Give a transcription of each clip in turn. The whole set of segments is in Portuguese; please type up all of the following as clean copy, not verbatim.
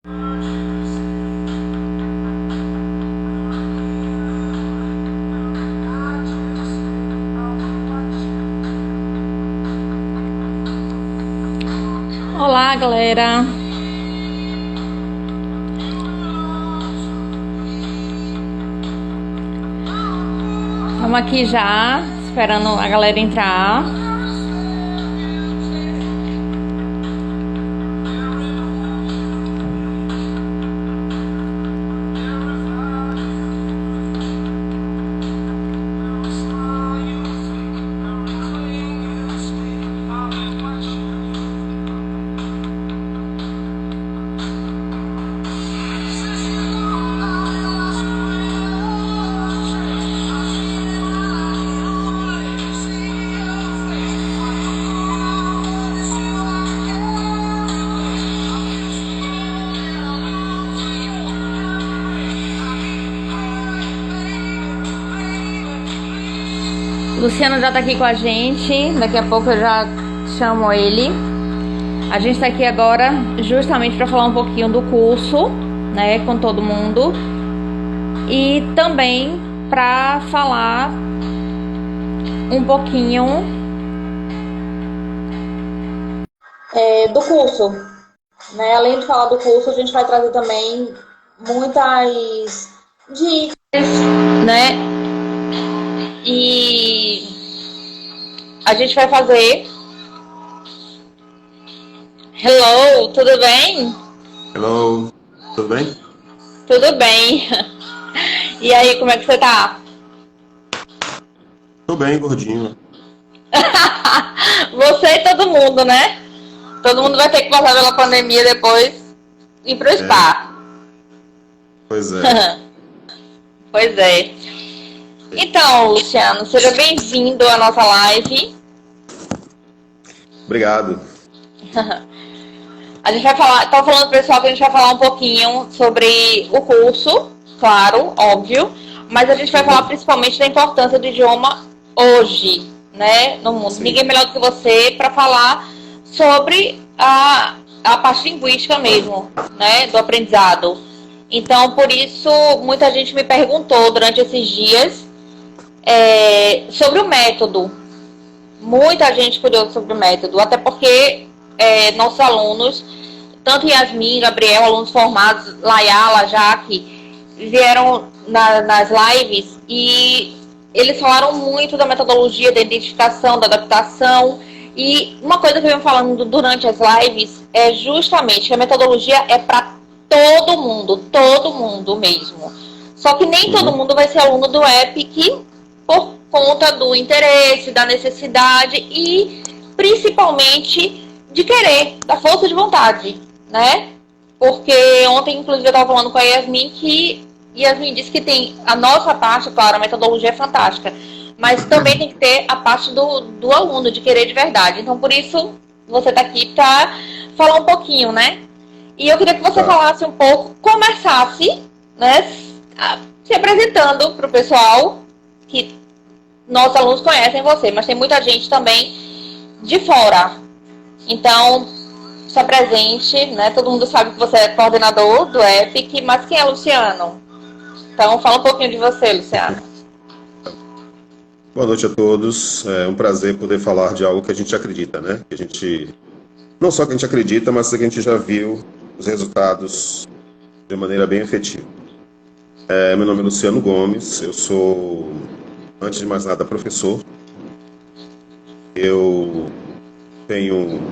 Olá, galera. Estamos aqui já, esperando a galera entrar. Luciano já tá aqui com a gente, daqui a pouco eu já chamo ele. A gente tá aqui agora justamente para falar um pouquinho do curso, né, com todo mundo. E também para falar um pouquinho do curso, né? Além de falar do curso, a gente vai trazer também muitas dicas, né? E a gente vai fazer. Hello, tudo bem? Hello, tudo bem? Tudo bem. E aí, como é que você tá? Tô bem, gordinho. Você e todo mundo, né? Todo mundo vai ter que passar pela pandemia depois e ir pro spa. Pois é. Pois é. Então, Luciano, seja bem-vindo à nossa live. Obrigado. A gente vai falar, tô falando pro pessoal que a gente vai falar um pouquinho sobre o curso, claro, óbvio, mas a gente vai falar principalmente da importância do idioma hoje, né, no mundo. Sim. Ninguém melhor do que você para falar sobre a parte linguística mesmo, né, do aprendizado. Então, por isso, muita gente me perguntou durante esses dias sobre o método. Muita gente curiosa sobre o método, até porque nossos alunos, tanto Yasmin, Gabriel, alunos formados, Layala, Jaque, vieram nas lives e eles falaram muito da metodologia, da identificação, da adaptação. E uma coisa que eu venho falando durante as lives é justamente que a metodologia é para todo mundo mesmo. Só que nem todo mundo vai ser aluno do EPIC por conta do interesse, da necessidade e principalmente de querer, da força de vontade, né? Porque ontem, inclusive, eu estava falando com a Yasmin que Yasmin disse que tem a nossa parte, claro, a metodologia é fantástica, mas também tem que ter a parte do aluno, de querer de verdade. Então, por isso, você está aqui para falar um pouquinho, né? E eu queria que você falasse um pouco, começasse, né, se apresentando para o pessoal, que nossos alunos conhecem você, mas tem muita gente também de fora. Então, se apresente, né? Todo mundo sabe que você é coordenador do EPIC, mas quem é Luciano? Então, fala um pouquinho de você, Luciano. Boa noite a todos. É um prazer poder falar de algo que a gente acredita, né? Que a gente, não só que a gente acredita, mas que a gente já viu os resultados de maneira bem efetiva. Meu nome é Luciano Gomes, eu sou, antes de mais nada, professor. Eu tenho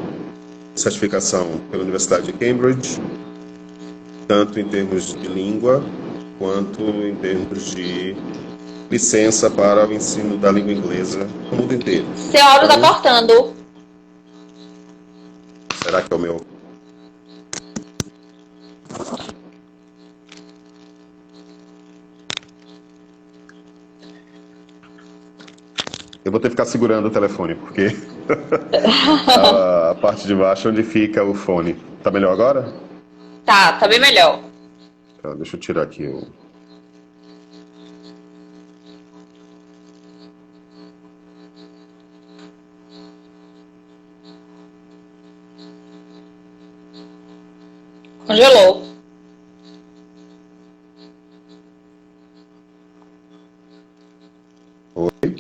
certificação pela Universidade de Cambridge, tanto em termos de língua, quanto em termos de licença para o ensino da língua inglesa no mundo inteiro. Seu áudio está cortando. Será que é o meu? Eu vou ter que ficar segurando o telefone, porque a parte de baixo é onde fica o fone. Tá melhor agora? Tá bem melhor. Tá, deixa eu tirar aqui o... Congelou.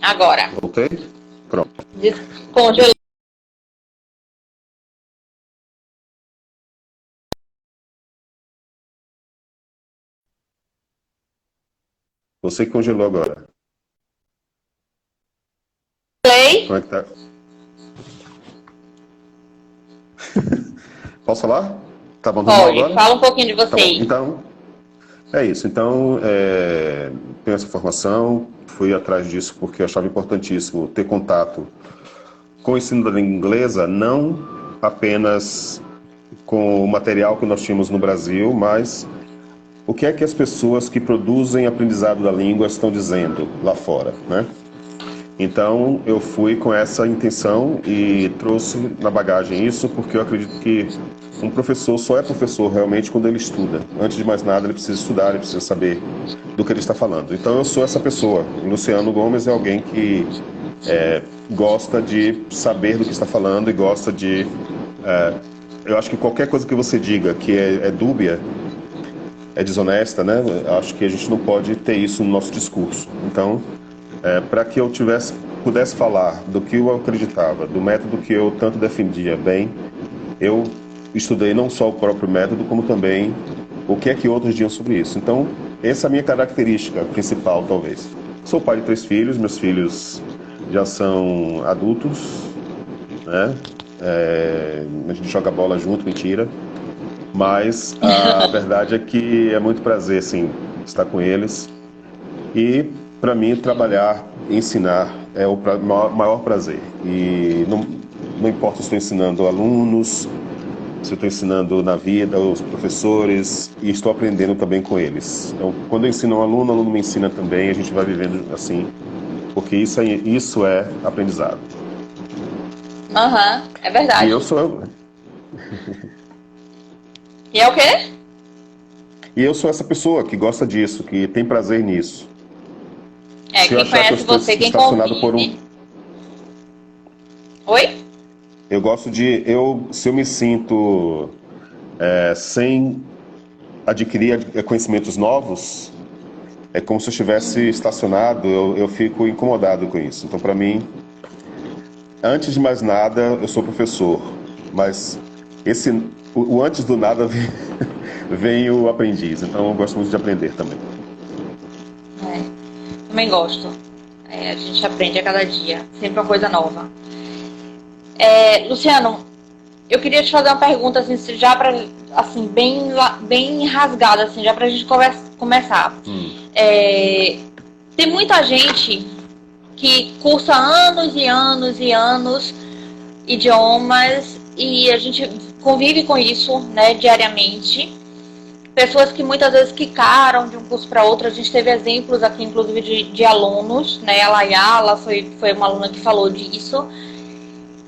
Agora. Voltei? Pronto. Congelou. Você que congelou agora. Play. Como é que tá? Posso falar? Tá bom, tudo bom Pode. agora? Fala um pouquinho de Tá você bom. aí. Então, é isso. Então, tenho essa formação, fui atrás disso porque eu achava importantíssimo ter contato com o ensino da língua inglesa, não apenas com o material que nós tínhamos no Brasil, mas o que é que as pessoas que produzem aprendizado da língua estão dizendo lá fora, né? Então, eu fui com essa intenção e trouxe na bagagem isso porque eu acredito que um professor só é professor realmente quando ele estuda. Antes de mais nada, ele precisa estudar, ele precisa saber do que ele está falando. Então, eu sou essa pessoa. O Luciano Gomes é alguém que gosta de saber do que está falando e gosta de... eu acho que qualquer coisa que você diga que é dúbia, é desonesta, né? Eu acho que a gente não pode ter isso no nosso discurso. Então, para que eu pudesse falar do que eu acreditava, do método que eu tanto defendia bem, eu estudei não só o próprio método, como também o que é que outros diziam sobre isso. Então, essa é a minha característica principal, talvez. Sou pai de 3 filhos, meus filhos já são adultos, né? A gente joga bola junto, mentira. Mas a verdade é que é muito prazer, sim, estar com eles. E, para mim, trabalhar, ensinar é o maior prazer. E não importa se estou ensinando alunos, se eu estou ensinando na vida, os professores, e estou aprendendo também com eles. Então, quando eu ensino um aluno, o aluno me ensina também, a gente vai vivendo assim, porque isso é aprendizado. Aham, é E verdade. E é o quê? eu sou essa pessoa que gosta disso, que tem prazer nisso. É, Se eu quem achar que eu conhece estou você, quem estacionado por convive. Oi? Eu gosto de... se eu me sinto sem adquirir conhecimentos novos, é como se eu estivesse estacionado, eu fico incomodado com isso. Então, para mim, antes de mais nada, eu sou professor. Mas o antes do nada vem o aprendiz. Então, eu gosto muito de aprender também. Também gosto. A gente aprende a cada dia. Sempre uma coisa nova. Luciano, eu queria te fazer uma pergunta, assim, já para, assim, bem rasgada, assim, já pra gente começar. Tem muita gente que cursa anos e anos e anos idiomas e a gente convive com isso, né, diariamente. Pessoas que muitas vezes quicaram de um curso para outro. A gente teve exemplos aqui, inclusive, de alunos, né? A Layala foi uma aluna que falou disso.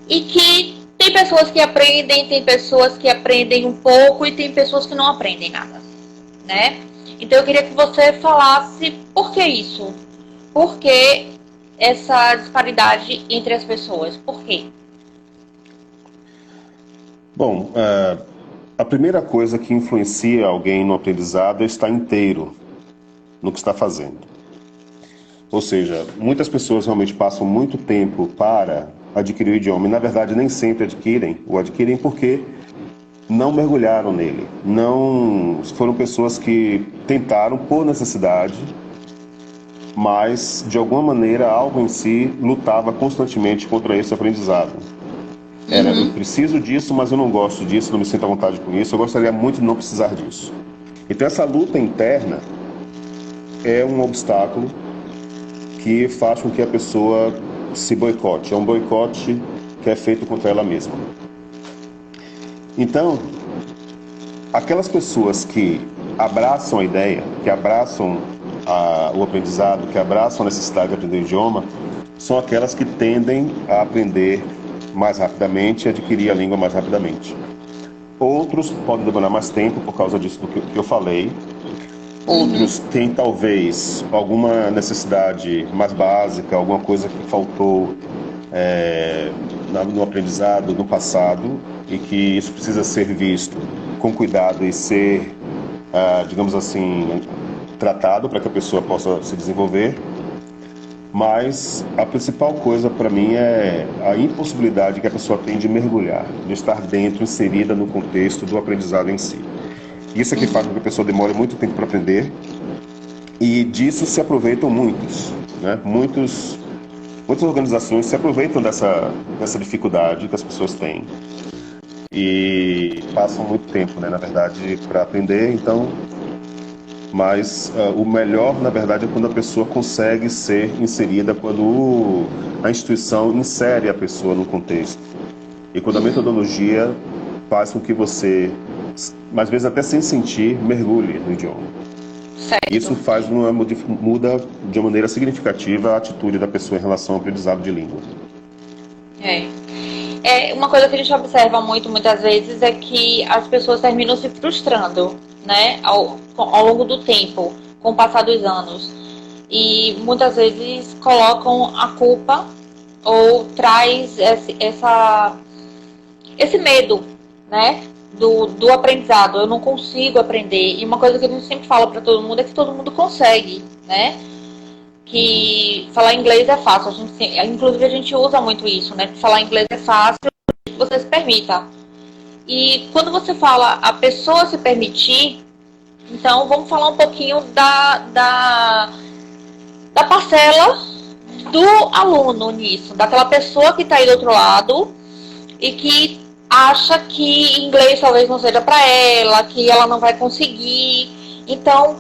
E que tem pessoas que aprendem, tem pessoas que aprendem um pouco e tem pessoas que não aprendem nada, né? Então eu queria que você falasse por que isso? Por que essa disparidade entre as pessoas? Por quê? Bom, a primeira coisa que influencia alguém no aprendizado é estar inteiro no que está fazendo. Ou seja, muitas pessoas realmente passam muito tempo para adquirir o idioma e, na verdade, nem sempre adquirem porque não mergulharam nele. Não foram pessoas que tentaram por necessidade, mas, de alguma maneira, algo em si lutava constantemente contra esse aprendizado. Eu preciso disso, mas eu não gosto disso, não me sinto à vontade com isso, eu gostaria muito de não precisar disso. Então essa luta interna é um obstáculo que faz com que a pessoa se boicote. É um boicote que é feito contra ela mesma. Então, aquelas pessoas que abraçam a ideia, que abraçam o aprendizado, que abraçam a necessidade de aprender o idioma, são aquelas que tendem a aprender mais rapidamente e adquirir a língua mais rapidamente. Outros podem demorar mais tempo por causa disso do que eu falei. Outros têm talvez alguma necessidade mais básica, alguma coisa que faltou no aprendizado no passado e que isso precisa ser visto com cuidado e ser, digamos assim, tratado para que a pessoa possa se desenvolver. Mas a principal coisa para mim é a impossibilidade que a pessoa tem de mergulhar, de estar dentro, inserida no contexto do aprendizado em si. Isso é que faz com que a pessoa demore muito tempo para aprender, e disso se aproveitam muitos, né? Muitas organizações se aproveitam dessa dificuldade que as pessoas têm e passam muito tempo, né, na verdade, para aprender. Então, mas o melhor, na verdade, é quando a pessoa consegue ser inserida, quando a instituição insere a pessoa no contexto. E quando a metodologia faz com que você, às vezes até sem sentir, mergulhe no idioma. Certo. Isso muda de uma maneira significativa a atitude da pessoa em relação ao aprendizado de língua. Uma coisa que a gente observa muitas vezes é que as pessoas terminam se frustrando, né, ao longo do tempo, com o passar dos anos. E muitas vezes colocam a culpa ou traz esse medo, né, do aprendizado. Eu não consigo aprender. E uma coisa que a gente sempre fala para todo mundo é que todo mundo consegue, né? Que falar inglês é fácil. Inclusive a gente usa muito isso, né? Que falar inglês é fácil, que você se permita. E quando você fala a pessoa se permitir, então vamos falar um pouquinho da parcela do aluno nisso, daquela pessoa que está aí do outro lado e que acha que inglês talvez não seja para ela, que ela não vai conseguir. Então,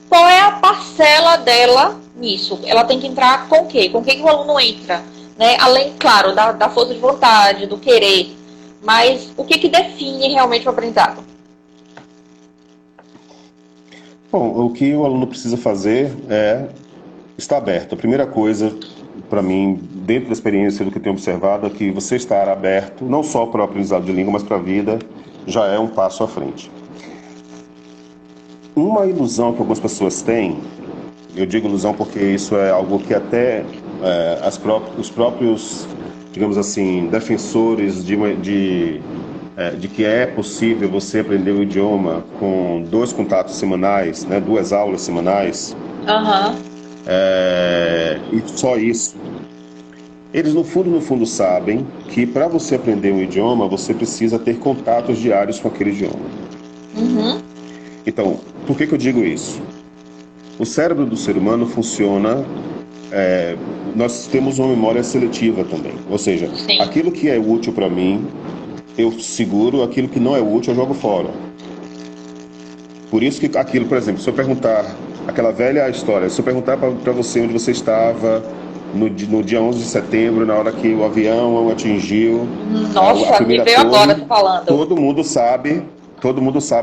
qual é a parcela dela nisso? Ela tem que entrar com o quê? Com o que o aluno entra? Né? Além, claro, da força de vontade, do querer. Mas o que define realmente o aprendizado? Bom, o que o aluno precisa fazer é estar aberto. A primeira coisa, para mim, dentro da experiência do que eu tenho observado, é que você estar aberto, não só para o aprendizado de língua, mas para a vida, já é um passo à frente. Uma ilusão que algumas pessoas têm, eu digo ilusão porque isso é algo que até os próprios, digamos assim, defensores de que é possível você aprender o idioma com 2 contatos semanais, né, 2 aulas semanais, e só isso. Eles no fundo sabem que para você aprender um idioma, você precisa ter contatos diários com aquele idioma. Então, por que eu digo isso? O cérebro do ser humano funciona, nós temos uma memória seletiva também. Ou seja, Sim. Aquilo que é útil para mim, eu seguro, aquilo que não é útil eu jogo fora. Por isso que aquilo, por exemplo, se eu perguntar, aquela velha história, se eu perguntar para você onde você estava no dia 11 de setembro, na hora que o avião atingiu Nossa, a primeira me veio torre, agora falando. todo mundo sabe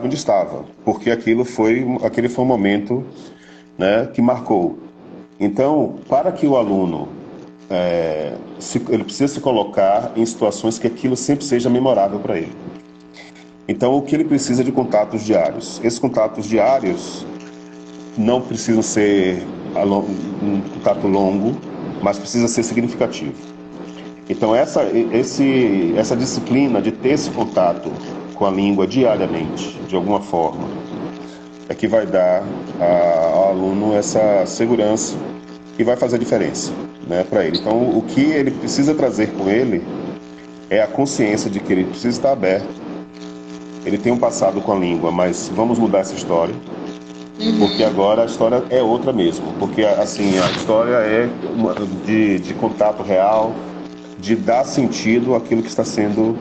onde estava, porque aquele foi um momento, né, que marcou. Então, para que o aluno ele precisa se colocar em situações que aquilo sempre seja memorável para ele. Então, o que ele precisa de contatos diários? Esses contatos diários não precisam ser um contato longo, mas precisa ser significativo. Então, essa disciplina de ter esse contato com a língua diariamente, de alguma forma, é que vai dar ao aluno essa segurança e vai fazer a diferença, né, para ele. Então, o que ele precisa trazer com ele é a consciência de que ele precisa estar aberto. Ele tem um passado com a língua, mas vamos mudar essa história, porque agora a história é outra mesmo. Porque, assim, a história é de contato real, de dar sentido àquilo que está sendo,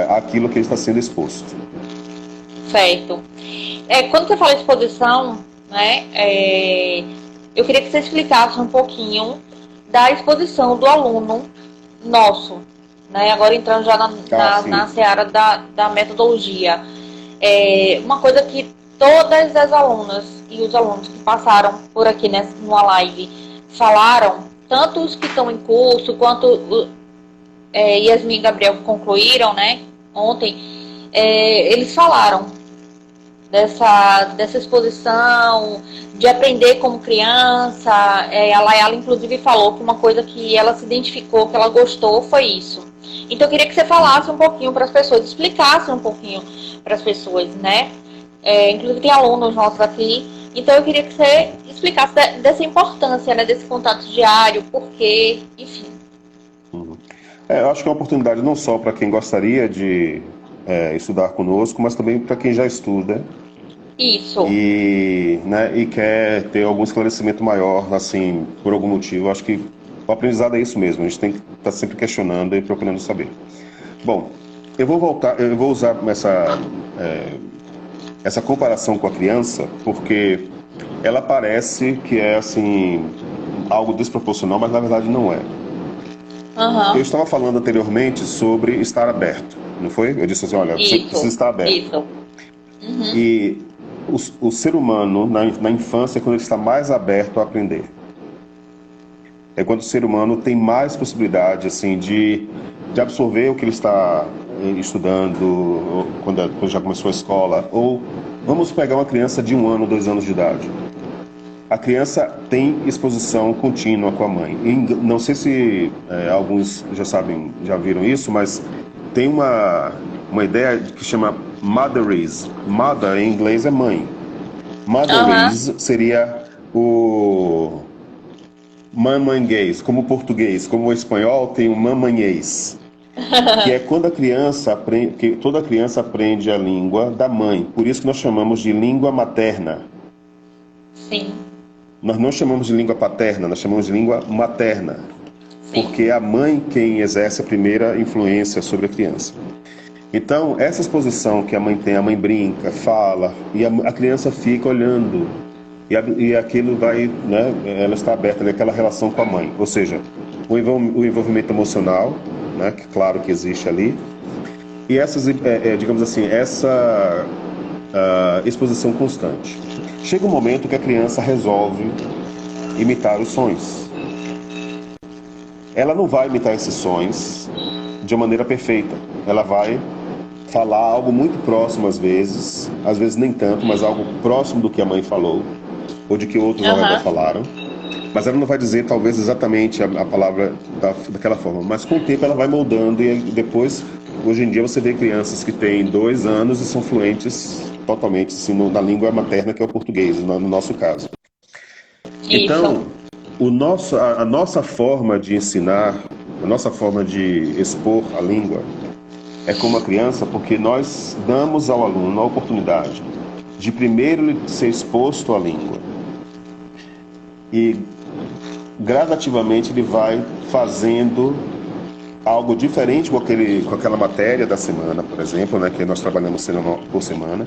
àquilo que está sendo exposto. Certo. Quando você fala exposição, né, eu queria que você explicasse um pouquinho da exposição do aluno nosso, né, agora entrando já na seara da metodologia. Uma coisa que todas as alunas e os alunos que passaram por aqui numa live falaram, tanto os que estão em curso, quanto Yasmin e Gabriel que concluíram, né, ontem, eles falaram dessa exposição, de aprender como criança. A Layala, inclusive, falou que uma coisa que ela se identificou, que ela gostou, foi isso. Então, eu queria que você falasse um pouquinho para as pessoas, explicasse um pouquinho para as pessoas, né? Inclusive, tem alunos nossos aqui Então eu queria que você explicasse dessa importância, né, desse contato diário, por quê, enfim. Uhum. Eu acho que é uma oportunidade não só para quem gostaria de estudar conosco, mas também para quem já estuda Isso. e quer ter algum esclarecimento maior, assim, por algum motivo. Eu acho que o aprendizado é isso mesmo, a gente tem que estar sempre questionando e procurando saber. Bom, eu vou usar essa comparação com a criança, porque ela parece que é, assim, algo desproporcional, mas na verdade não é. Eu Aham. estava falando anteriormente sobre estar aberto, não foi? Eu disse assim, olha, você precisa Isso. estar aberto. Isso. Uhum. E o ser humano, na infância, é quando ele está mais aberto a aprender. É quando o ser humano tem mais possibilidade, assim, de absorver o que ele está estudando, quando já começou a escola. Ou vamos pegar uma criança de 1 ano, 2 anos de idade. A criança tem exposição contínua com a mãe. Não sei se alguns já sabem, já viram isso, mas tem uma ideia que chama motherese. Mother em inglês é mãe. Aham. Motherese seria o mamanhês, como o português, como o espanhol tem o mamanhês, que é quando a criança aprende, que toda criança aprende a língua da mãe. Por isso que nós chamamos de língua materna. Sim. Nós não chamamos de língua paterna, nós chamamos de língua materna, Sim. porque é a mãe quem exerce a primeira influência sobre a criança. Então, essa exposição que a mãe tem, a mãe brinca, fala, e a criança fica olhando, e aquilo vai, né, ela está aberta naquela relação com a mãe, ou seja, o envolvimento emocional, né, que claro que existe ali, e digamos assim, essa exposição constante. Chega um momento que a criança resolve imitar os sons. Ela não vai imitar esses sons de uma maneira perfeita. Ela vai falar algo muito próximo às vezes nem tanto, mas algo próximo do que a mãe falou, ou de que outros ao redor falaram. Mas ela não vai dizer talvez exatamente a palavra daquela forma. Mas com o tempo ela vai moldando e depois, hoje em dia você vê crianças que têm 2 anos e são fluentes totalmente assim, na língua materna, que é o português, no nosso caso. Então, a nossa forma de ensinar, a nossa forma de expor a língua é como a criança, porque nós damos ao aluno a oportunidade de primeiro ser exposto à língua. E gradativamente ele vai fazendo algo diferente com aquela matéria da semana, por exemplo, né, que nós trabalhamos por semana.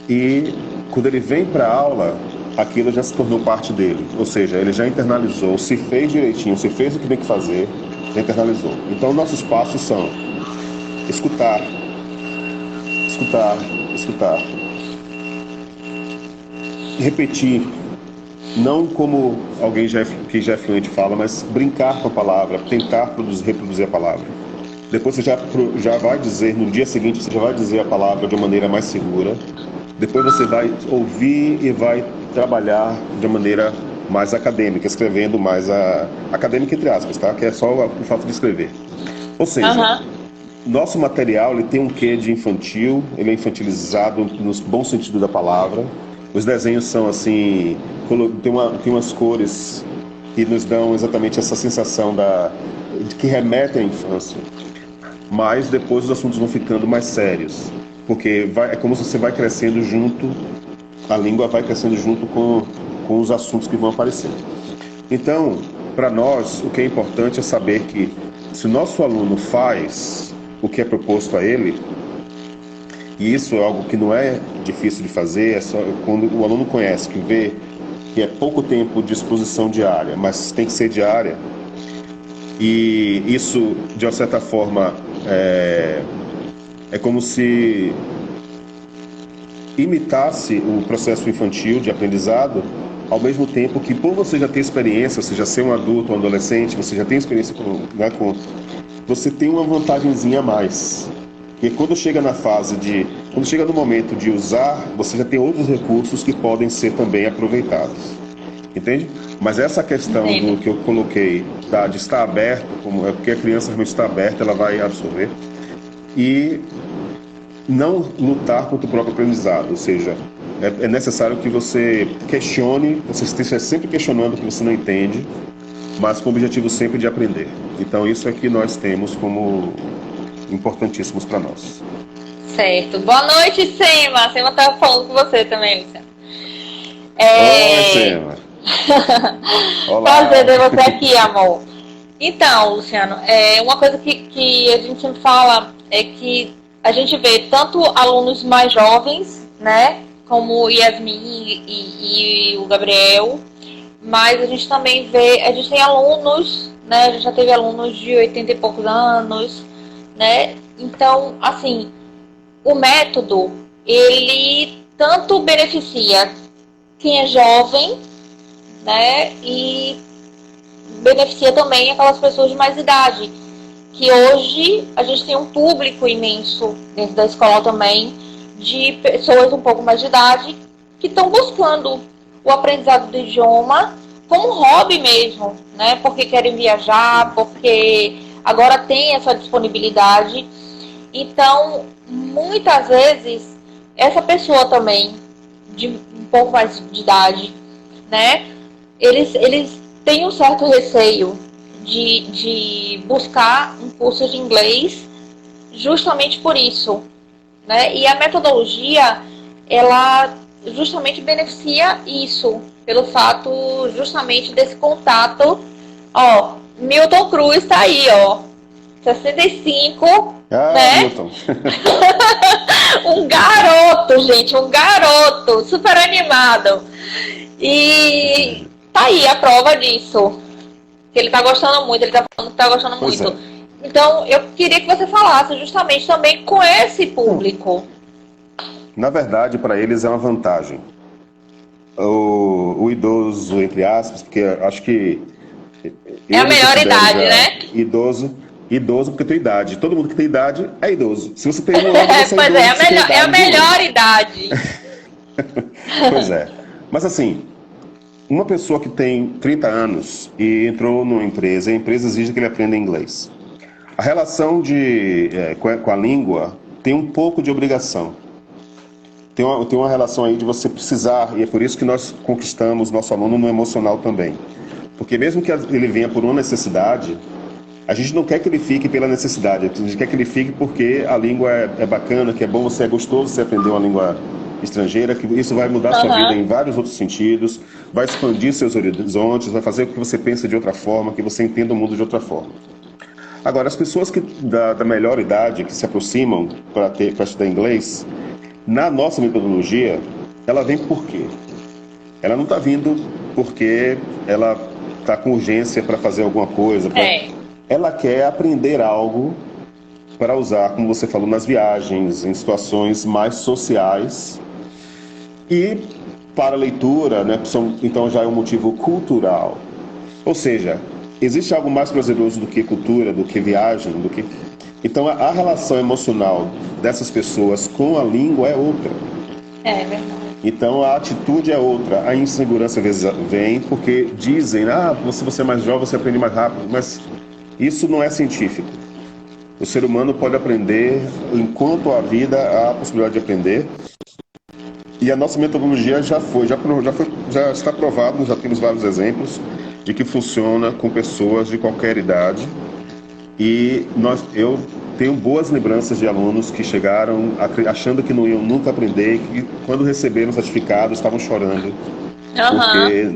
E quando ele vem para a aula, aquilo já se tornou parte dele. Ou seja, ele já internalizou, se fez direitinho, se fez o que tem que fazer, já internalizou. Então nossos passos são escutar, escutar, escutar. Repetir, não como alguém que já é fluente fala, mas brincar com a palavra, tentar reproduzir a palavra. Depois você já vai dizer, no dia seguinte você já vai dizer a palavra de uma maneira mais segura. Depois você vai ouvir e vai trabalhar de maneira mais acadêmica, escrevendo mais acadêmica entre aspas, tá? Que é só o fato de escrever. Ou seja, nosso material ele tem um quê de infantil, ele é infantilizado no bom sentido da palavra. Os desenhos são assim, tem umas cores que nos dão exatamente essa sensação que remete à infância. Mas depois os assuntos vão ficando mais sérios, porque é como se você vai crescendo junto, a língua vai crescendo junto com os assuntos que vão aparecendo. Então, para nós, o que é importante é saber que se o nosso aluno faz o que é proposto a ele, e isso é algo que não é difícil de fazer, é só quando o aluno conhece, que vê que é pouco tempo de exposição diária, mas tem que ser diária, e isso, de uma certa forma, é como se imitasse o processo infantil de aprendizado, ao mesmo tempo que, por você já ter experiência, você já ser um adulto, um adolescente, você já tem experiência você tem uma vantagenzinha a mais. Porque quando chega no momento de usar, você já tem outros recursos que podem ser também aproveitados. Entende? Mas essa questão do que eu coloquei, de estar aberto, é porque a criança realmente está aberta, ela vai absorver. E não lutar contra o próprio aprendizado, ou seja, é necessário que você questione, você esteja sempre questionando o que você não entende, mas com o objetivo sempre de aprender. Então isso é que nós temos como importantíssimos para nós. Certo. Boa noite, Sema. Sema tá falando com você também, Luciano. Oi, Sema. Olá. Prazer ter você aqui, amor. Então, Luciano, uma coisa que a gente sempre fala é que a gente vê tanto alunos mais jovens, né, como o Yasmin e o Gabriel, mas a gente também vê, a gente tem alunos, né, a gente já teve alunos de 80 e poucos anos, né, então, assim, o método, ele tanto beneficia quem é jovem, né, e beneficia também aquelas pessoas de mais idade, que hoje a gente tem um público imenso dentro da escola também, de pessoas um pouco mais de idade, que estão buscando o aprendizado do idioma como hobby mesmo, né? Porque querem viajar, porque agora tem essa disponibilidade. Então, muitas vezes, essa pessoa também, de um pouco mais de idade, né? Eles têm um certo receio de buscar um curso de inglês justamente por isso, né? E a metodologia, ela justamente beneficia isso, pelo fato justamente desse contato. Ó, Milton Cruz tá aí, ó, 65, né? Milton. Um garoto, gente, um garoto, super animado. E tá aí a prova disso. Que ele tá gostando muito, ele tá falando que tá gostando Pois muito. Então, eu queria que você falasse justamente também com esse público. Na verdade, para eles é uma vantagem. O idoso, entre aspas, porque acho que... É a melhor idade, né? Idoso porque tem idade. Todo mundo que tem idade é idoso. Se você tem um ano, você Pois idoso, é a melhor idade. Pois é. Mas assim, uma pessoa que tem 30 anos e entrou numa empresa, a empresa exige que ele aprenda inglês. A relação com a língua tem um pouco de obrigação. Tem uma relação aí de você precisar, e é por isso que nós conquistamos nosso aluno no emocional também. Porque mesmo que ele venha por uma necessidade, a gente não quer que ele fique pela necessidade, a gente quer que ele fique porque a língua é bacana, que é bom, é gostoso você aprender uma língua estrangeira, que isso vai mudar a sua vida em vários outros sentidos, vai expandir seus horizontes, vai fazer com que você pense de outra forma, que você entenda o mundo de outra forma. Agora, as pessoas da melhor idade, que se aproximam para estudar inglês, na nossa metodologia, ela vem por quê? Ela não está vindo porque ela está com urgência para fazer alguma coisa. Ela quer aprender algo para usar, como você falou, nas viagens, em situações mais sociais. E para a leitura, né, então já é um motivo cultural. Ou seja, existe algo mais prazeroso do que cultura, do que viagem, do que... Então a relação emocional dessas pessoas com a língua é outra. É verdade. Então a atitude é outra. A insegurança às vezes vem porque dizem, se você é mais jovem, você aprende mais rápido. Mas isso não é científico. O ser humano pode aprender enquanto há vida, há a possibilidade de aprender. E a nossa metodologia já está provado, já temos vários exemplos de que funciona com pessoas de qualquer idade. E eu tenho boas lembranças de alunos que chegaram achando que não iam nunca aprender, e quando receberam o certificado estavam chorando, porque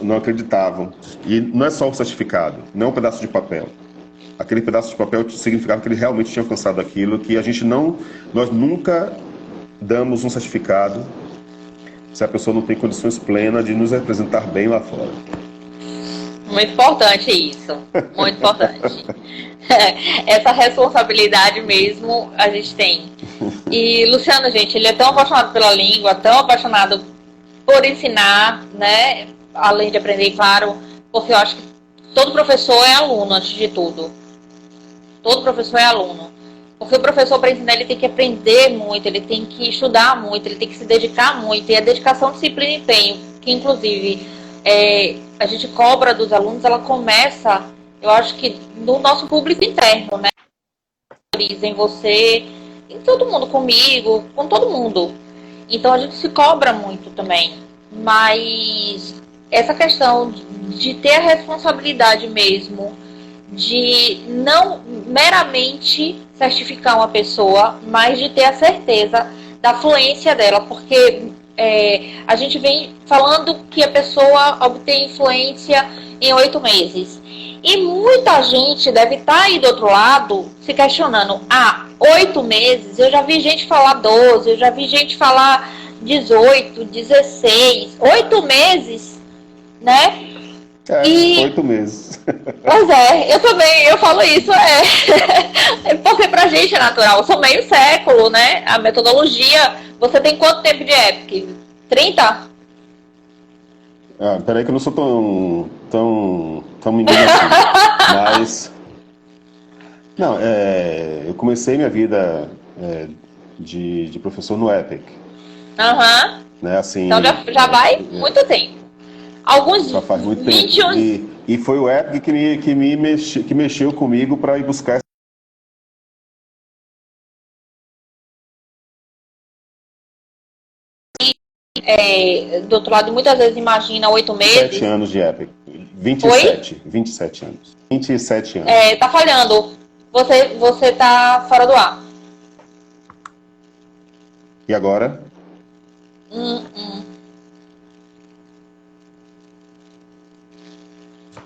não acreditavam. E não é só o certificado, não é um pedaço de papel. Aquele pedaço de papel significava que ele realmente tinha alcançado aquilo, que nós nunca damos um certificado se a pessoa não tem condições plenas de nos representar bem lá fora. Muito importante isso, muito importante. Essa responsabilidade mesmo a gente tem. E Luciano, gente, ele é tão apaixonado pela língua, tão apaixonado por ensinar, né? Além de aprender, claro, porque eu acho que todo professor é aluno, antes de tudo. Todo professor é aluno. Porque o professor, para ensinar, ele tem que aprender muito, ele tem que estudar muito, ele tem que se dedicar muito. E a dedicação, disciplina e empenho, que inclusive a gente cobra dos alunos, ela começa, eu acho que no nosso público interno, né? Em você, em todo mundo, comigo, com todo mundo. Então a gente se cobra muito também. Mas essa questão de ter a responsabilidade mesmo, de não meramente certificar uma pessoa, mas de ter a certeza da fluência dela, porque a gente vem falando que a pessoa obtém influência em 8 meses. E muita gente deve estar aí do outro lado se questionando: 8 meses? Eu já vi gente falar 12, eu já vi gente falar 18, 16, 8 meses, né? 8 meses. Pois eu também, eu falo isso, porque pra gente é natural, são meio século, né? A metodologia, você tem quanto tempo de EPIC? 30? Peraí que eu não sou tão menino assim, mas... Não, eu comecei minha vida de professor no EPIC. Aham. Né, assim, então já vai muito tempo. Alguns já faz muito 20 tempo. E foi o EPIC que mexeu comigo para ir buscar do outro lado, muitas vezes imagina 8 meses. 7 anos de EPIC. 27 anos. 27 anos. Tá falhando. Você tá fora do ar. E agora?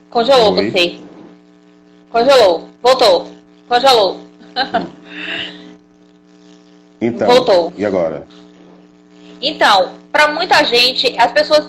Congelou você. Congelou. Voltou. Congelou. Então, voltou. E agora? Então, para muita gente, as pessoas.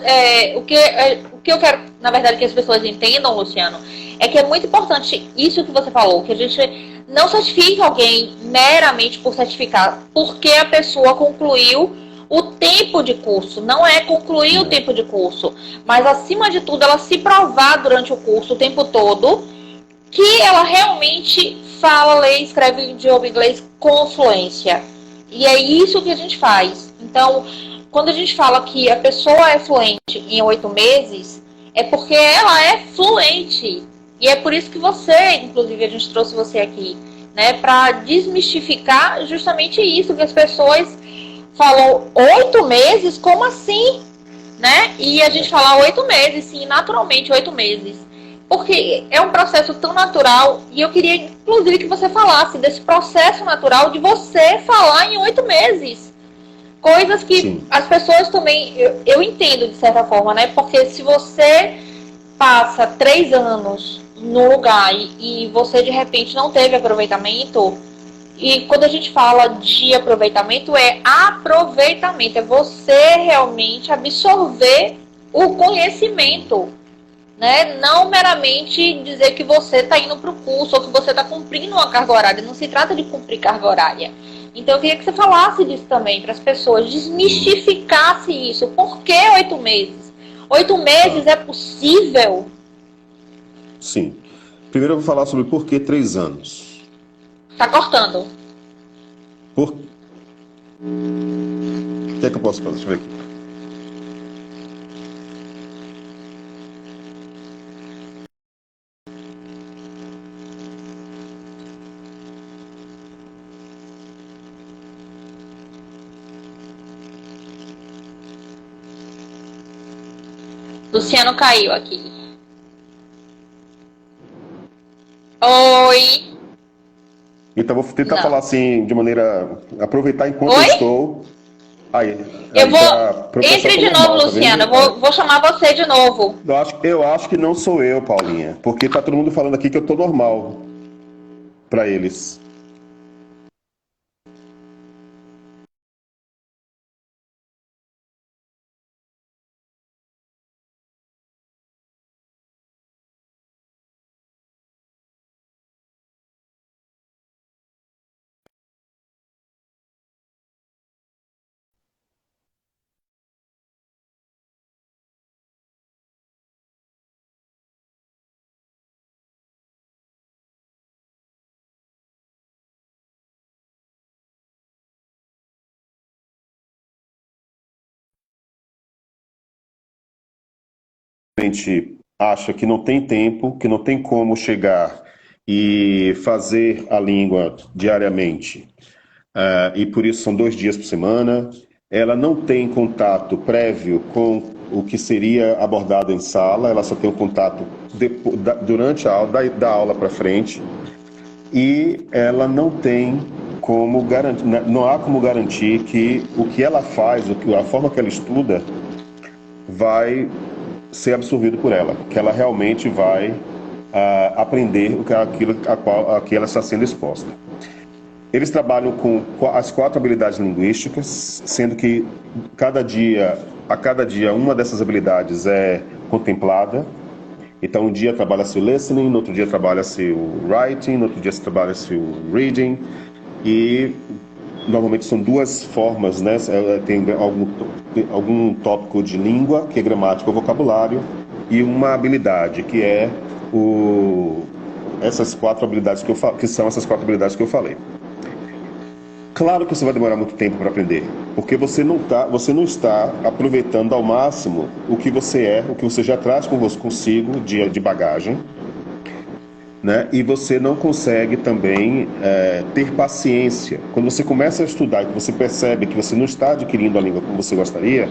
O que eu quero, na verdade, que as pessoas entendam, Luciano, é que é muito importante isso que você falou, que a gente não certifique alguém meramente por certificar, porque a pessoa concluiu o tempo de curso. Não é concluir o tempo de curso, mas acima de tudo ela se provar durante o curso o tempo todo que ela realmente fala, lê, escreve idioma inglês com fluência. E é isso que a gente faz. Então, quando a gente fala que a pessoa é fluente em 8 meses, é porque ela é fluente. E é por isso que você, inclusive, a gente trouxe você aqui, né, para desmistificar justamente isso, que as pessoas falam 8 meses, como assim? Né? E a gente fala 8 meses, sim, naturalmente 8 meses. Porque é um processo tão natural, e eu queria, inclusive, que você falasse desse processo natural de você falar em 8 meses. Coisas que Sim. As pessoas também, eu entendo de certa forma, né? Porque se você passa 3 anos no lugar e você de repente não teve aproveitamento, e quando a gente fala de aproveitamento, é aproveitamento, é você realmente absorver o conhecimento, né? Não meramente dizer que você está indo para o curso ou que você está cumprindo uma carga horária. Não se trata de cumprir carga horária. Então eu queria que você falasse disso também para as pessoas, desmistificasse isso. Por que 8 meses? 8 meses é possível? Sim. Primeiro eu vou falar sobre por que 3 anos. Tá cortando. O que é que eu posso fazer? Deixa eu ver aqui. Luciano caiu aqui. Oi. Então vou tentar falar assim, de maneira... Aproveitar enquanto eu estou... Aí eu vou... Entre de novo, Luciano. Tá vou chamar você de novo. Eu acho que não sou eu, Paulinha. Porque tá todo mundo falando aqui que eu tô normal. Pra eles. A gente acha que não tem tempo, que não tem como chegar e fazer a língua diariamente e por isso são 2 dias por semana. Ela não tem contato prévio com o que seria abordado em sala, ela só tem o contato durante a aula, da aula para frente, e ela não tem como garantir, não há como garantir que o que ela faz, a forma que ela estuda, vai ser absorvido por ela, que ela realmente vai aprender aquilo a que ela está sendo exposta. Eles trabalham com as 4 habilidades linguísticas, sendo que a cada dia uma dessas habilidades é contemplada. Então, um dia trabalha-se o listening, no outro dia trabalha-se o writing, no outro dia trabalha-se o reading, e normalmente são 2 formas, né? Tem algum tópico de língua, que é gramática ou vocabulário, e uma habilidade, que é essas 4 habilidades que são essas 4 habilidades que eu falei. Claro que você vai demorar muito tempo para aprender, porque você não está aproveitando ao máximo o que você o que você já traz consigo de bagagem, né? E você não consegue também ter paciência. Quando você começa a estudar e que você percebe que você não está adquirindo a língua como você gostaria,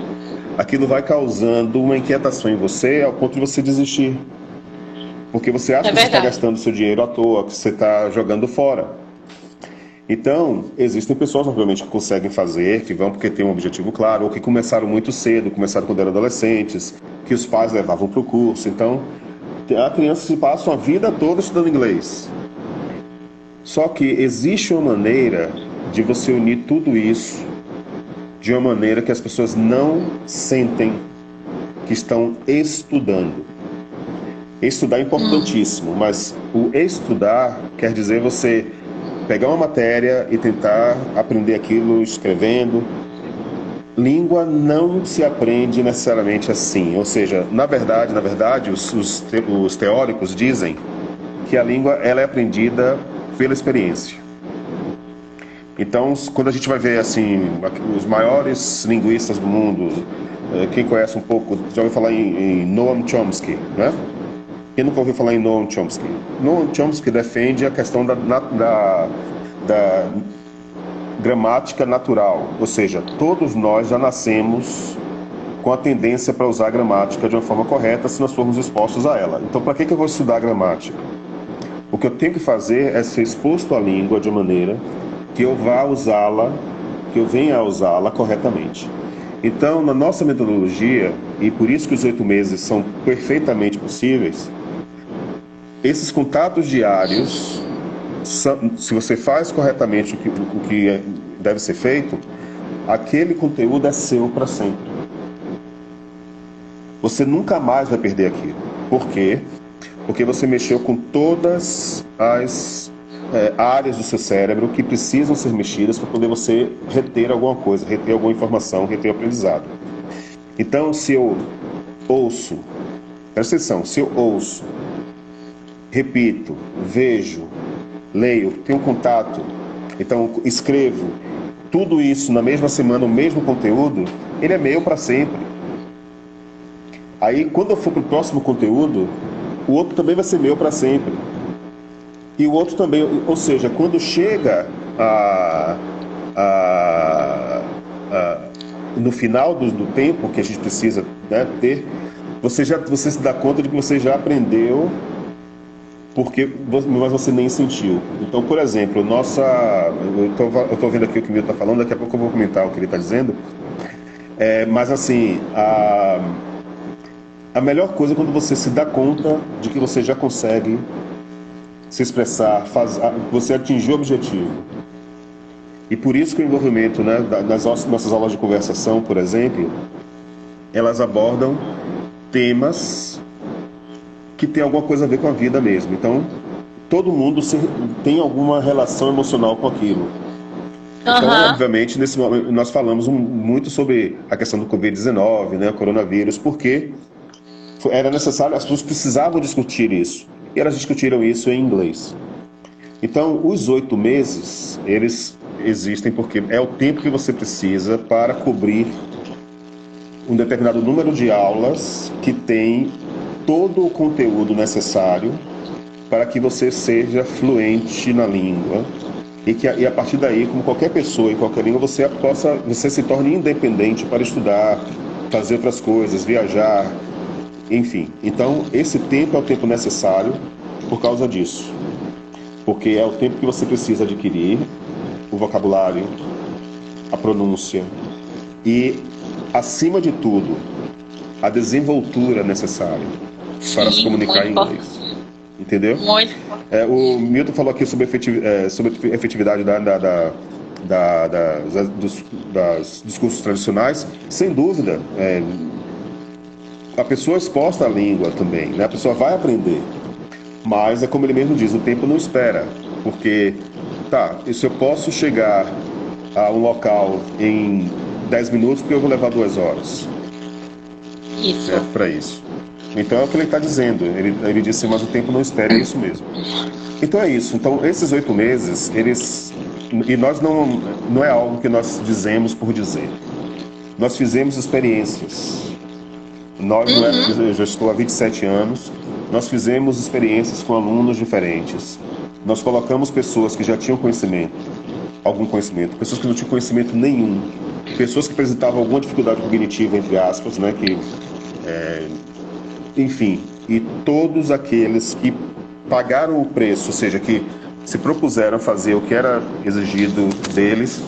aquilo vai causando uma inquietação em você ao ponto de você desistir. Porque você acha que você está gastando seu dinheiro à toa, que você está jogando fora. Então, existem pessoas, obviamente, que conseguem fazer, que vão porque têm um objetivo claro, ou que começaram muito cedo, começaram quando eram adolescentes, que os pais levavam para o curso. Então, há crianças que passam a vida toda estudando inglês. Só que existe uma maneira de você unir tudo isso de uma maneira que as pessoas não sentem que estão estudando. Estudar é importantíssimo, mas o estudar quer dizer você pegar uma matéria e tentar aprender aquilo escrevendo. Língua não se aprende necessariamente assim. Ou seja, na verdade, os teóricos dizem que a língua ela é aprendida pela experiência. Então, quando a gente vai ver assim os maiores linguistas do mundo, quem conhece um pouco, já ouviu falar em Noam Chomsky, né? Quem nunca ouviu falar em Noam Chomsky? Noam Chomsky defende a questão da gramática natural, ou seja, todos nós já nascemos com a tendência para usar a gramática de uma forma correta se nós formos expostos a ela. Então, para que eu vou estudar a gramática? O que eu tenho que fazer é ser exposto à língua de maneira que eu vá usá-la, que eu venha a usá-la corretamente. Então, na nossa metodologia, e por isso que os 8 meses são perfeitamente possíveis, esses contatos diários, se você faz corretamente o que deve ser feito, aquele conteúdo é seu para sempre. Você nunca mais vai perder aquilo. Por quê? Porque você mexeu com todas as áreas do seu cérebro que precisam ser mexidas para poder você reter alguma coisa, reter alguma informação, reter o aprendizado. Então, se eu ouço, presta atenção, se eu ouço, repito, vejo, leio, tenho contato, então escrevo, tudo isso na mesma semana, o mesmo conteúdo, ele é meu para sempre. Aí, quando eu for para o próximo conteúdo, o outro também vai ser meu para sempre. E o outro também, ou seja, quando chega no final do tempo que a gente precisa, né, ter, você se dá conta de que você já aprendeu, mas você nem sentiu. Então, por exemplo, eu estou vendo aqui o que o Milton está falando, daqui a pouco eu vou comentar o que ele está dizendo, mas assim, a melhor coisa é quando você se dá conta de que você já consegue se expressar, você atingiu o objetivo. E por isso que o envolvimento, né, das nossas aulas de conversação, por exemplo, elas abordam temas que têm alguma coisa a ver com a vida mesmo. Então, todo mundo tem alguma relação emocional com aquilo. Então, obviamente, nesse momento, nós falamos muito sobre a questão do Covid-19, né, o coronavírus, porque era necessário, as pessoas precisavam discutir isso. E elas discutiram isso em inglês. Então, os 8 meses, eles existem porque é o tempo que você precisa para cobrir um determinado número de aulas que tem todo o conteúdo necessário para que você seja fluente na língua E a partir daí, como qualquer pessoa em qualquer língua, você se torne independente para estudar, fazer outras coisas, viajar, enfim. Então, esse tempo é o tempo necessário por causa disso. Porque é o tempo que você precisa adquirir o vocabulário, a pronúncia e, acima de tudo, a desenvoltura necessária para se comunicar em inglês. Entendeu? Muito. O Milton falou aqui sobre efetividade dos cursos tradicionais. Sem dúvida, a pessoa exposta à língua também, né? A pessoa vai aprender. Mas é como ele mesmo diz, o tempo não espera. Porque, se eu posso chegar a um local em 10 minutos, porque eu vou levar 2 horas. Isso. Para isso. Então é o que ele está dizendo. Ele disse, mas o tempo não espera, é isso mesmo. Então é isso. Então esses 8 meses, e nós não é algo que nós dizemos por dizer. Nós fizemos experiências. Eu já estou há 27 anos. Nós fizemos experiências com alunos diferentes. Nós colocamos pessoas que já tinham algum conhecimento, pessoas que não tinham conhecimento nenhum, pessoas que apresentavam alguma dificuldade cognitiva, entre aspas, né, enfim, e todos aqueles que pagaram o preço, ou seja, que se propuseram a fazer o que era exigido deles,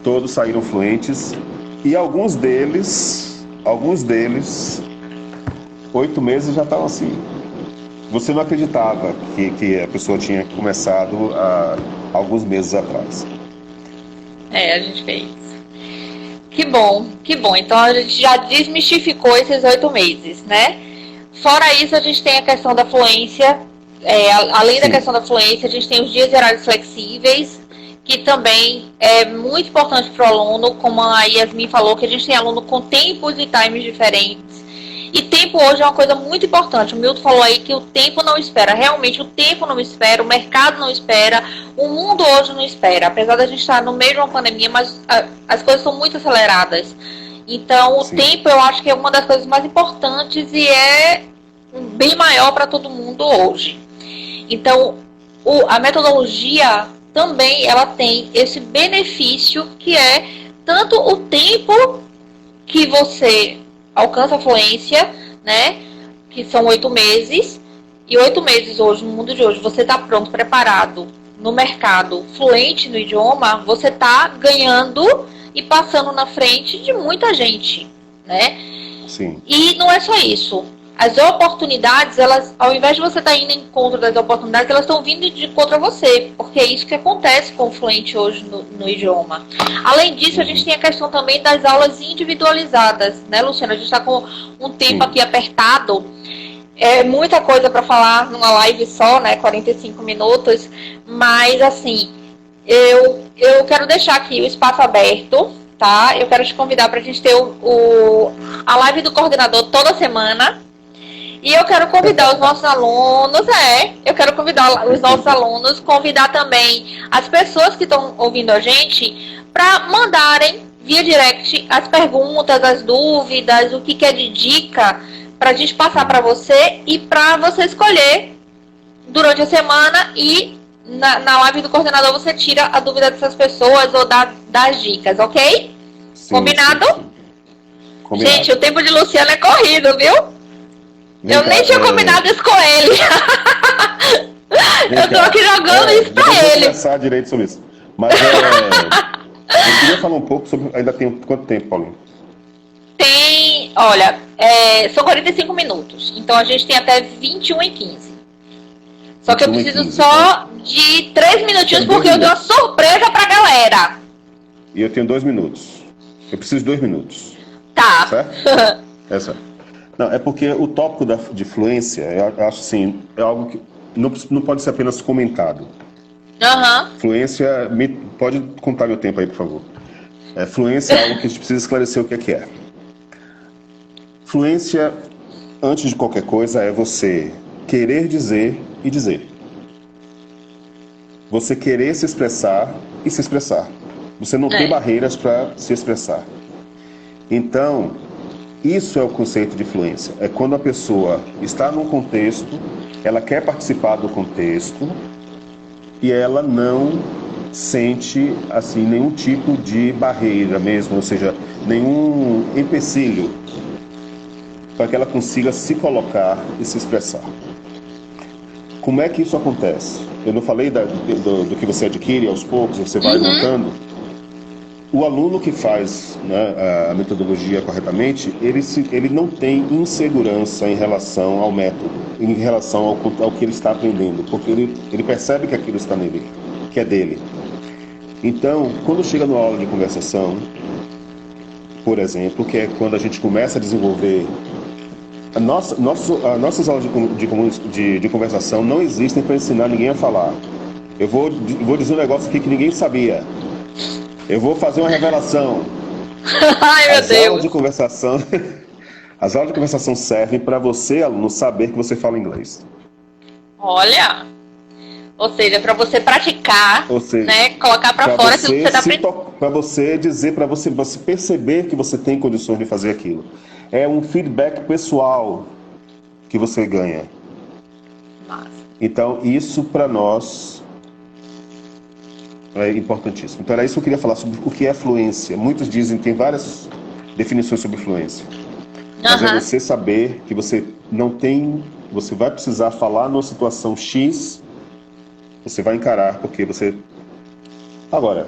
todos saíram fluentes, e alguns deles, 8 meses já estavam assim. Você não acreditava que a pessoa tinha começado há alguns meses atrás. A gente fez. Que bom, que bom. Então a gente já desmistificou esses 8 meses, né? Fora isso, a gente tem a questão da fluência. Além da questão da fluência, a gente tem os dias e horários flexíveis, que também é muito importante para o aluno, como a Yasmin falou, que a gente tem aluno com tempos e times diferentes. E tempo hoje é uma coisa muito importante. O Milton falou aí que o tempo não espera. Realmente o tempo não espera, o mercado não espera, o mundo hoje não espera. Apesar da gente estar no meio de uma pandemia, mas as coisas são muito aceleradas. Então o tempo eu acho que é uma das coisas mais importantes e é bem maior para todo mundo hoje. Então a metodologia também ela tem esse benefício que é tanto o tempo que você alcança a fluência, né? Que são 8 meses. E 8 meses hoje, no mundo de hoje, você está pronto, preparado no mercado, fluente no idioma, você está ganhando e passando na frente de muita gente, né? Sim. E não é só isso. As oportunidades, elas, ao invés de você estar indo em encontro das oportunidades, elas estão vindo de encontro a você, porque é isso que acontece com o fluente hoje no idioma. Além disso, a gente tem a questão também das aulas individualizadas, né, Luciana? A gente está com um tempo aqui apertado, é muita coisa para falar numa live só, né, 45 minutos, mas assim, eu quero deixar aqui o espaço aberto, tá? Eu quero te convidar para a gente ter a live do coordenador toda semana. E eu quero convidar os nossos alunos, convidar também as pessoas que estão ouvindo a gente para mandarem via direct as perguntas, as dúvidas, o que é de dica para a gente passar para você e para você escolher durante a semana e na live do coordenador você tira a dúvida dessas pessoas ou dá as dicas, ok? Sim, combinado? sim. Combinado? Gente, o tempo de Luciano é corrido, viu? Eu nem tinha combinado isso com ele. Eu tô aqui jogando isso pra ele. Vou conversar direito sobre isso. Mas eu queria falar um pouco sobre... Ainda tem quanto tempo, Paulinho? Tem... Olha, são 45 minutos. Então a gente tem até 21h15. Só que eu preciso só de 3 minutinhos porque eu dei uma surpresa pra galera. E eu tenho 2 minutos. Eu preciso de 2 minutos. Tá. Certo? É certo. Não, é porque o tópico de fluência, eu acho assim, é algo que não pode ser apenas comentado. Fluência, pode contar meu tempo aí, por favor. Fluência é algo que a gente precisa esclarecer o que é. Fluência, antes de qualquer coisa, é você querer dizer e dizer. Você querer se expressar e se expressar. Você não ter barreiras para se expressar. Então... Isso é o conceito de fluência. É quando a pessoa está num contexto, ela quer participar do contexto e ela não sente assim nenhum tipo de barreira mesmo, ou seja, nenhum empecilho para que ela consiga se colocar e se expressar. Como é que isso acontece? Eu não falei do que você adquire aos poucos, você vai montando. O aluno que faz, né, a metodologia corretamente, ele não tem insegurança em relação ao método, em relação ao que ele está aprendendo, porque ele percebe que aquilo está nele, que é dele. Então, quando chega numa aula de conversação, por exemplo, que é quando a gente começa a desenvolver... Nossas aulas de conversação não existem para ensinar ninguém a falar. Eu vou dizer um negócio aqui que ninguém sabia. Eu vou fazer uma revelação. Ai, meu Deus! As aulas de conversação servem para você, aluno, saber que você fala inglês. Olha! Ou seja, para você praticar, né? Colocar para fora aquilo que você está aprendendo. Para você dizer, para você perceber que você tem condições de fazer aquilo. É um feedback pessoal que você ganha. Massa. Então, isso para nós é importantíssimo. Então, era isso que eu queria falar sobre o que é fluência. Muitos dizem, tem várias definições sobre fluência. Mas é você saber que você não tem... Você vai precisar falar numa situação X, você vai encarar, porque você... Agora,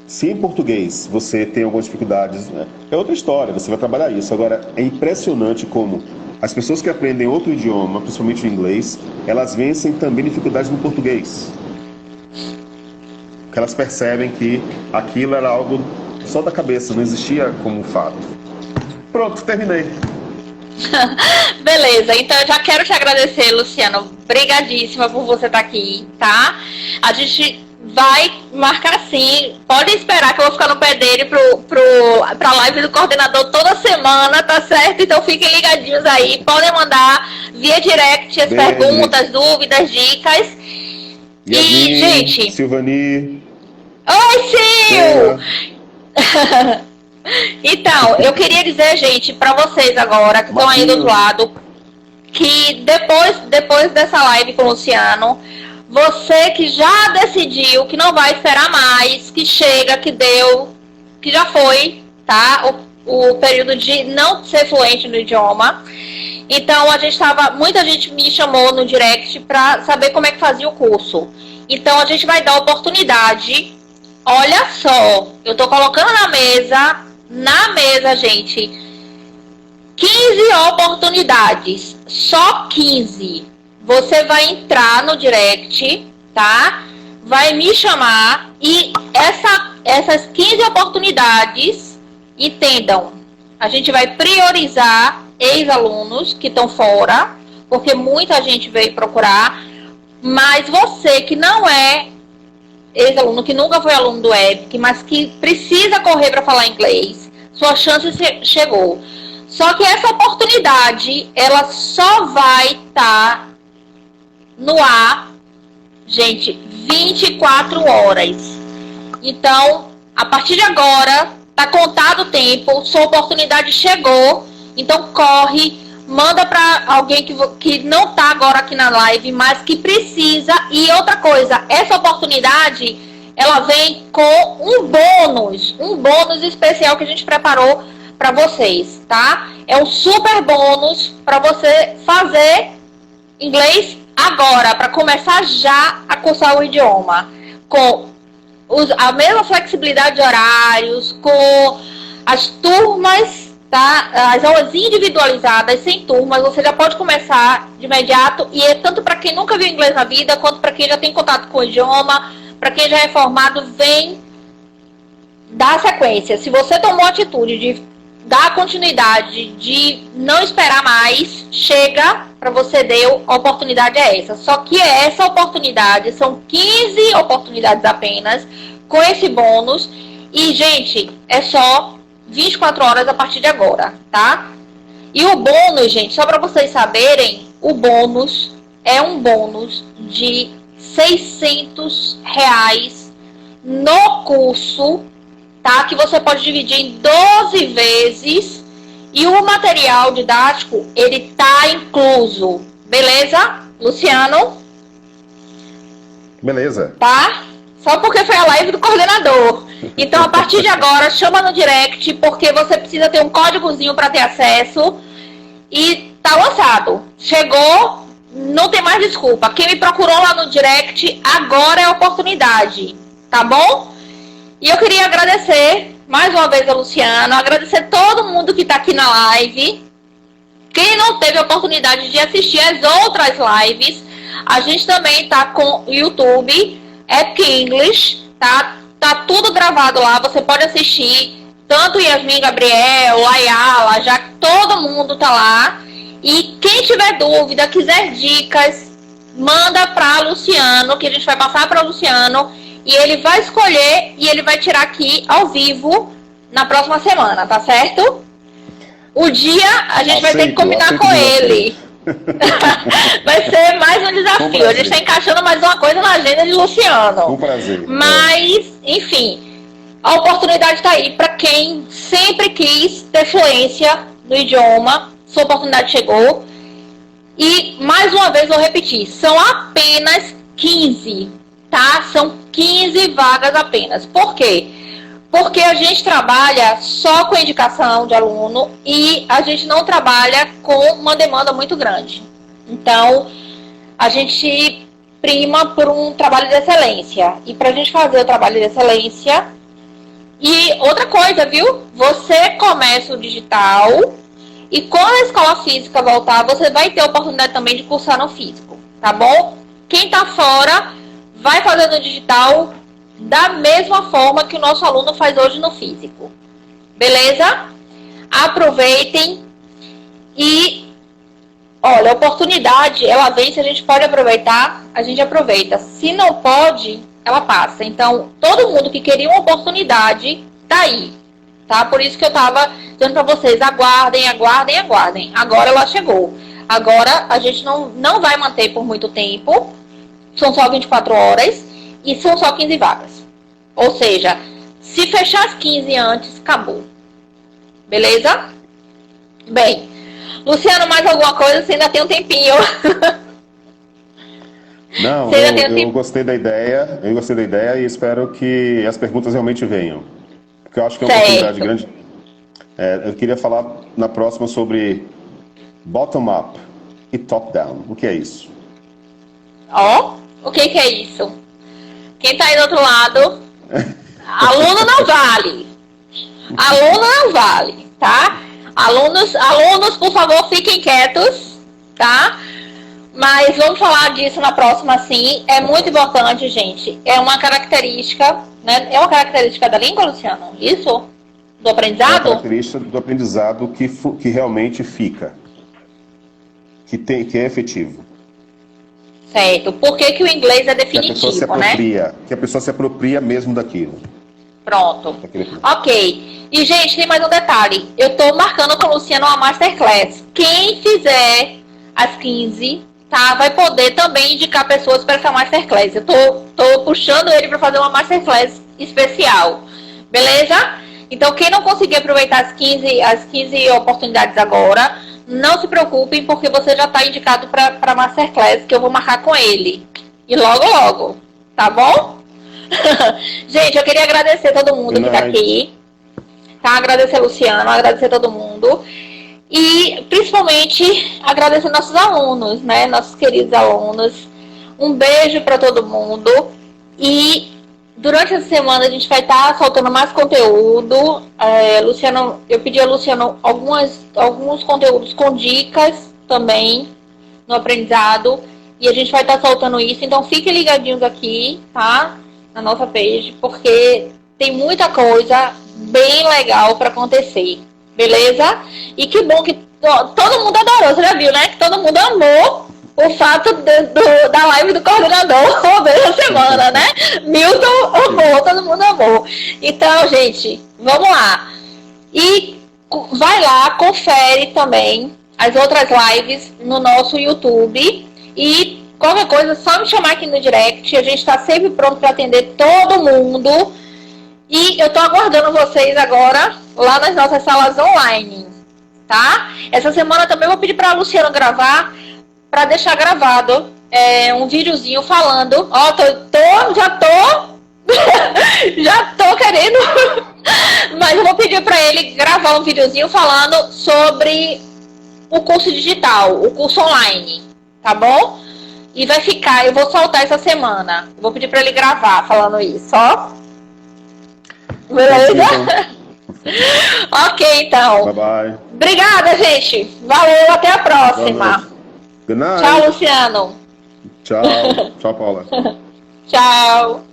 se em português você tem algumas dificuldades, né, é outra história, você vai trabalhar isso. Agora, é impressionante como as pessoas que aprendem outro idioma, principalmente o inglês, elas vencem também dificuldades no português. Porque elas percebem que aquilo era algo só da cabeça, não existia como um fato. Pronto, terminei. Beleza, então eu já quero te agradecer, Luciano. Obrigadíssima por você estar aqui, tá? A gente vai marcar sim. Pode esperar que eu vou ficar no pé dele pra live do coordenador toda semana, tá certo? Então fiquem ligadinhos aí. Podem mandar via direct as perguntas, dúvidas, dicas. Yasmin, e, gente... Silvani... Oi, Sil! Então, eu queria dizer, gente, pra vocês agora, que estão aí do outro lado, que depois dessa live com o Luciano, você que já decidiu que não vai esperar mais, que chega, que deu, que já foi, tá? O período de não ser fluente no idioma. Então, muita gente me chamou no direct pra saber como é que fazia o curso. Então, a gente vai dar oportunidade. Olha só, eu tô colocando na mesa, gente, 15 oportunidades, só 15. Você vai entrar no direct, tá? Vai me chamar e essas 15 oportunidades, entendam, a gente vai priorizar ex-alunos que estão fora, porque muita gente veio procurar, mas você que não é ex-aluno, que nunca foi aluno do EPIC, mas que precisa correr para falar inglês, sua chance chegou. Só que essa oportunidade, ela só vai estar no ar, gente, 24 horas. Então, a partir de agora, tá contado o tempo, sua oportunidade chegou, então corre, manda para alguém que não tá agora aqui na live, mas que precisa. E outra coisa, essa oportunidade, ela vem com um bônus especial que a gente preparou para vocês, tá? É um super bônus para você fazer inglês agora, para começar já a cursar o idioma, com a mesma flexibilidade de horários, com as turmas, tá? As aulas individualizadas, sem turmas, você já pode começar de imediato, e é tanto para quem nunca viu inglês na vida, quanto para quem já tem contato com o idioma, para quem já é formado, vem dar sequência. Se você tomou a atitude de dar continuidade, de não esperar mais, chega, para você deu, a oportunidade é essa. Só que essa oportunidade, são 15 oportunidades apenas, com esse bônus, e, gente, é só 24 horas a partir de agora, tá? E o bônus, gente, só para vocês saberem, o bônus é um bônus de R$600 no curso, tá? Que você pode dividir em 12 vezes, e o material didático, ele tá incluso. Beleza, Luciano? Beleza. Tá? Só porque foi a live do coordenador. Então, a partir de agora, chama no direct, porque você precisa ter um códigozinho para ter acesso. E tá lançado. Chegou, não tem mais desculpa. Quem me procurou lá no direct, agora é a oportunidade. Tá bom? E eu queria agradecer mais uma vez ao Luciano, agradecer todo mundo que tá aqui na live. Quem não teve a oportunidade de assistir as outras lives, a gente também tá com o YouTube, Epic English, tá? Tá tudo gravado lá, você pode assistir, tanto Yasmin, Gabriel, Layala, já todo mundo tá lá. E quem tiver dúvida, quiser dicas, manda para Luciano, que a gente vai passar para o Luciano, e ele vai escolher e ele vai tirar aqui ao vivo na próxima semana, tá certo? O dia a gente vai ter que combinar com ele. Vai ser mais um desafio. A gente está encaixando mais uma coisa na agenda de Luciano. Um prazer. Mas, enfim, a oportunidade está aí para quem sempre quis ter fluência no idioma. Sua oportunidade chegou. E, mais uma vez, vou repetir. São apenas 15, tá? São 15 vagas apenas. Por quê? Porque a gente trabalha só com indicação de aluno e a gente não trabalha com uma demanda muito grande. Então, a gente prima por um trabalho de excelência. E para a gente fazer o trabalho de excelência... E outra coisa, viu? Você começa o digital e quando a escola física voltar, você vai ter a oportunidade também de cursar no físico, tá bom? Quem tá fora vai fazer no digital da mesma forma que o nosso aluno faz hoje no físico. Beleza? Aproveitem e, olha, a oportunidade, ela vem, se a gente pode aproveitar, a gente aproveita. Se não pode, ela passa. Então, todo mundo que queria uma oportunidade, tá aí. Tá? Por isso que eu tava dizendo pra vocês, aguardem, aguardem, aguardem. Agora ela chegou. Agora a gente não vai manter por muito tempo. São só 24 horas. E são só 15 vagas. Ou seja, se fechar as 15 antes, acabou. Beleza? Bem, Luciano, mais alguma coisa? Você ainda tem um tempinho. Não, eu gostei da ideia. Eu gostei da ideia e espero que as perguntas realmente venham. Porque eu acho que é uma oportunidade grande. Eu queria falar na próxima sobre bottom-up e top-down. O que é isso? O que é isso? Quem tá aí do outro lado, aluno não vale. Aluno não vale, tá? Alunos, por favor, fiquem quietos, tá? Mas vamos falar disso na próxima, sim. É muito importante, gente. É uma característica, né? É uma característica da língua, Luciano? Isso? Do aprendizado? É uma característica do aprendizado que realmente fica. Que é efetivo. Certo. Por que o inglês é definitivo, né? Que a pessoa se apropria mesmo daquilo. Pronto. Ok. E, gente, tem mais um detalhe. Eu tô marcando com o Luciano uma masterclass. Quem fizer as 15, tá, vai poder também indicar pessoas para essa masterclass. Eu tô puxando ele para fazer uma masterclass especial. Beleza? Então, quem não conseguir aproveitar as 15 oportunidades agora, não se preocupem, porque você já está indicado para masterclass, que eu vou marcar com ele. E logo, logo. Tá bom? Gente, eu queria agradecer todo mundo que está aqui. Tá? Agradecer a Luciano, agradecer todo mundo. E, principalmente, agradecer nossos alunos, né? Nossos queridos alunos. Um beijo para todo mundo. E durante essa semana a gente vai estar soltando mais conteúdo. Luciano, eu pedi a Luciano alguns conteúdos com dicas também no aprendizado. E a gente vai estar soltando isso. Então fiquem ligadinhos aqui, tá? Na nossa page, porque tem muita coisa bem legal para acontecer. Beleza? E que bom que todo mundo adorou. Você já viu, né? Que todo mundo amou o fato da live do coordenador da semana, né? Milton amou, todo mundo amou. Então, gente, vamos lá. E vai lá, confere também as outras lives no nosso YouTube. E qualquer coisa, só me chamar aqui no direct. A gente está sempre pronto para atender todo mundo. E eu tô aguardando vocês agora lá nas nossas salas online, tá? Essa semana também eu vou pedir para a Luciana gravar, para deixar gravado um videozinho falando. Ó, já tô Já tô querendo. Mas eu vou pedir para ele gravar um videozinho falando sobre o curso digital, o curso online, tá bom? E vai ficar, eu vou soltar essa semana. Vou pedir para ele gravar falando isso, ó. Beleza? Ok, então. Bye bye. Obrigada, gente. Valeu, até a próxima. Good night. Tchau, Luciano. Tchau. Tchau, Paula. Tchau.